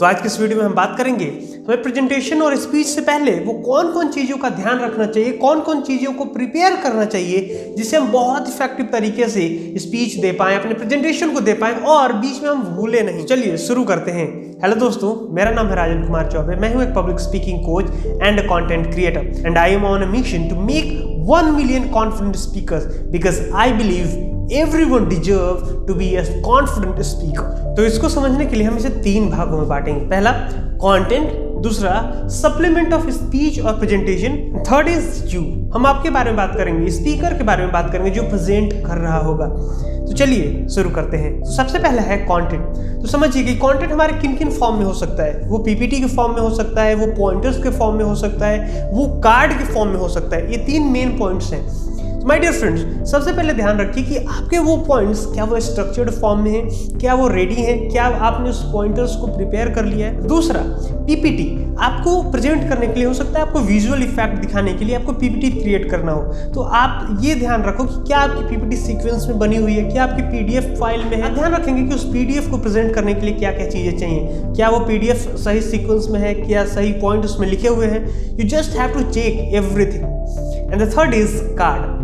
तो आज की इस वीडियो में हम बात करेंगे हमें प्रेजेंटेशन और स्पीच से पहले वो कौन कौन चीज़ों का ध्यान रखना चाहिए, कौन कौन चीज़ों को प्रिपेयर करना चाहिए जिससे हम बहुत इफेक्टिव तरीके से स्पीच दे पाएं, अपने प्रेजेंटेशन को दे पाएं और बीच में हम भूले नहीं। चलिए शुरू करते हैं। हेलो दोस्तों, मेरा नाम है राजन कुमार चौबे। मैं हूं एक public speaking coach and content creator and I am on a mission to make 1 million confident speakers because I believe everyone deserve to be a confident speaker। तो इसको समझने के लिए हम इसे 3 भागों में बांटेंगे। पहला कंटेंट, दूसरा सप्लीमेंट ऑफ स्पीच और प्रेजेंटेशन, थर्ड इज यू। हम आपके बारे में बात करेंगे, स्पीकर के बारे में बात करेंगे जो प्रेजेंट कर रहा होगा। तो चलिए शुरू करते हैं। तो सबसे पहला है कंटेंट। तो समझिए कि कंटेंट हमारे किन किन फॉर्म में हो सकता है। वो पीपीटी के फॉर्म में हो सकता है, वो पॉइंटर्स के फॉर्म में हो सकता है, वो कार्ड के फॉर्म में हो सकता है। ये 3 मेन पॉइंट्स हैं। माय डियर फ्रेंड्स, सबसे पहले ध्यान रखिए कि आपके वो पॉइंट्स क्या वो स्ट्रक्चर्ड फॉर्म में हैं, क्या वो रेडी हैं, क्या आपने उस पॉइंटर्स को प्रिपेयर कर लिया है। दूसरा पीपीटी, आपको प्रेजेंट करने के लिए हो सकता है, आपको विजुअल इफेक्ट दिखाने के लिए आपको पीपीटी क्रिएट करना हो, तो आप ये ध्यान रखो कि क्या आपकी पीपीटी सीक्वेंस में बनी हुई है, क्या आपकी पीडीएफ फाइल में है। ध्यान रखेंगे कि उस पीडीएफ को प्रेजेंट करने के लिए क्या क्या चीजें चाहिए, क्या वो पीडीएफ सही सीक्वेंस में है, क्या सही पॉइंट उसमें लिखे हुए हैं। You just have to check everything. And the third is card.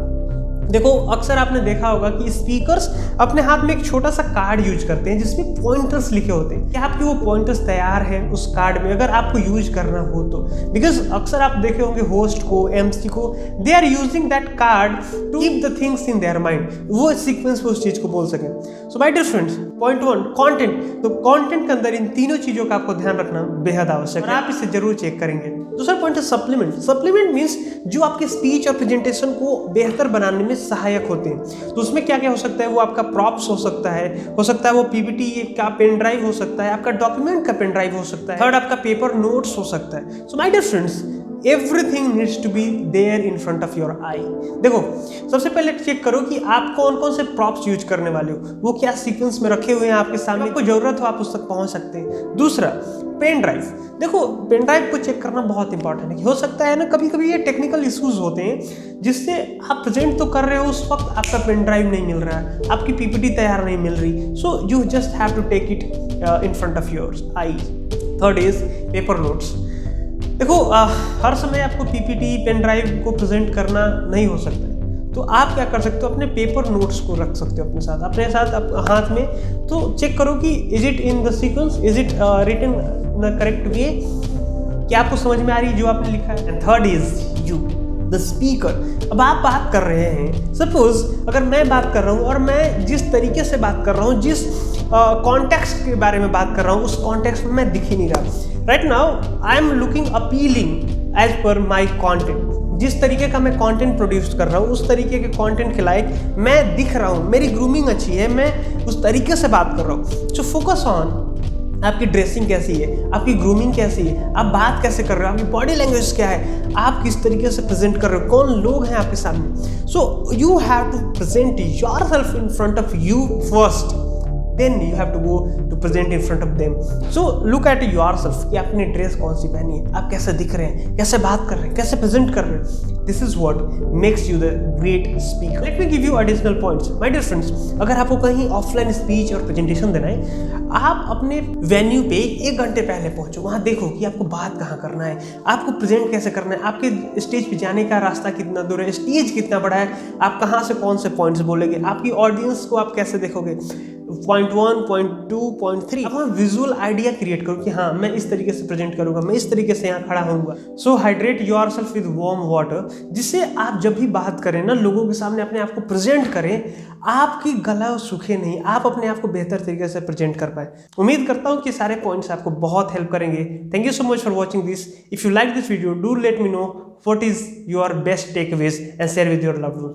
देखो, अक्सर आपने देखा होगा कि स्पीकर्स अपने हाथ में एक छोटा सा कार्ड यूज करते हैं जिसमें पॉइंटर्स लिखे होते हैं। क्या आपके वो पॉइंटर्स तैयार हैं उस कार्ड में, अगर आपको यूज करना हो तो? बिकॉज अक्सर आप देखे होंगे होस्ट को, एमसी को, they are using that card to keep the things in their mind, वो सीक्वेंस में उस चीज को बोल सकें। So my dear friends, point 1 content. तो कंटेंट के अंदर इन तीनों चीजों का आपको ध्यान रखना बेहद आवश्यक है, आप इसे जरूर चेक करेंगे। दूसरा पॉइंट है सप्लीमेंट। सप्लीमेंट मीन्स जो आपके स्पीच और प्रेजेंटेशन को बेहतर बनाने में सहायक होते हैं। तो उसमें क्या क्या हो सकता है? वो आपका प्रॉप्स हो सकता है वो पीपीटी का पेन ड्राइव हो सकता है, आपका डॉक्यूमेंट का पेन ड्राइव हो सकता है, थर्ड आपका पेपर नोट्स हो सकता है। So my dear friends, everything needs to be there in front of your eye. देखो, सबसे पहले चेक करो कि आप कौन कौन से प्रॉप्स यूज करने वाले हो, वो क्या सीक्वेंस में रखे हुए हैं आपके सामने, आपको जरूरत हो आप उस तक पहुंच सकते हैं। दूसरा पेन ड्राइव। देखो, पेन ड्राइव को चेक करना बहुत इंपॉर्टेंट है। हो सकता है ना, कभी कभी ये टेक्निकल इश्यूज होते हैं जिससे आप प्रेजेंट तो कर रहे हो, उस वक्त आपका पेन ड्राइव नहीं मिल रहा है, आपकी पीपीटी तैयार नहीं मिल रही। So you just have to take it in front of your eye. Third is paper notes. देखो, हर समय आपको पीपीटी पेन ड्राइव को प्रेजेंट करना नहीं हो सकता है, तो आप क्या कर सकते हो, अपने पेपर नोट्स को रख सकते हो अपने साथ हाथ में। तो चेक करो कि is it in the sequence, is it written in the correct way, क्या आपको समझ में आ रही है जो आपने लिखा है। And third is you the speaker. अब आप बात कर रहे हैं, सपोज अगर मैं बात कर रहा हूँ और मैं जिस तरीके से बात कर रहा हूँ, जिस कॉन्टेक्स्ट के बारे में बात कर रहा हूँ, उस कॉन्टेक्स्ट में मैं दिख ही नहीं रहा। Right now I am looking appealing as per my content. जिस तरीके का मैं कंटेंट प्रोड्यूस कर रहा हूँ, उस तरीके के कंटेंट के लायक मैं दिख रहा हूँ, मेरी ग्रूमिंग अच्छी है, मैं उस तरीके से बात कर रहा हूँ। सो फोकस ऑन आपकी ड्रेसिंग कैसी है, आपकी ग्रूमिंग कैसी है, आप बात कैसे कर रहे हो, आपकी बॉडी लैंग्वेज क्या है, आप किस तरीके से प्रेजेंट कर रहे हो, कौन लोग हैं आपके सामने। So you have to present yourself in front of you first, then you have to go to present in front of them. So look at yourself कि आपने ड्रेस कौन सी पहनी है, आप कैसे दिख रहे हैं, कैसे बात कर रहे हैं, कैसे प्रेजेंट कर रहे हैं। This is what makes you the great speaker. Let me give you additional points. My dear friends, अगर आपको कहीं ऑफलाइन स्पीच और प्रेजेंटेशन देना है, आप अपने वेन्यू पे 1 घंटे पहले पहुंचो। वहाँ देखो कि आपको बात कहाँ करना है, आपको प्रेजेंट कैसे करना है, आपके स्टेज पे जाने का रास्ता कितना दूर है, स्टेज कितना बड़ा है, आप कहाँ से कौन से पॉइंट्स बोलेंगे, आपकी ऑडियंस को आप कैसे देखोगे, पॉइंट 1, पॉइंट 2, पॉइंट 3। अब हम विजुअल आइडिया क्रिएट करो कि हाँ, मैं इस तरीके से प्रेजेंट करूंगा, मैं इस तरीके से यहाँ खड़ा होऊंगा। So hydrate yourself with warm water, जिससे आप जब भी बात करें ना, लोगों के सामने अपने आप को प्रेजेंट करें, आपकी गला सूखे नहीं, आप अपने आप को बेहतर तरीके से प्रेजेंट कर पाए। उम्मीद करता हूँ कि सारे पॉइंट्स आपको बहुत हेल्प करेंगे। Thank you so much for watching this. If you like this video, do let me know what is your best takeaways and share with your loved one.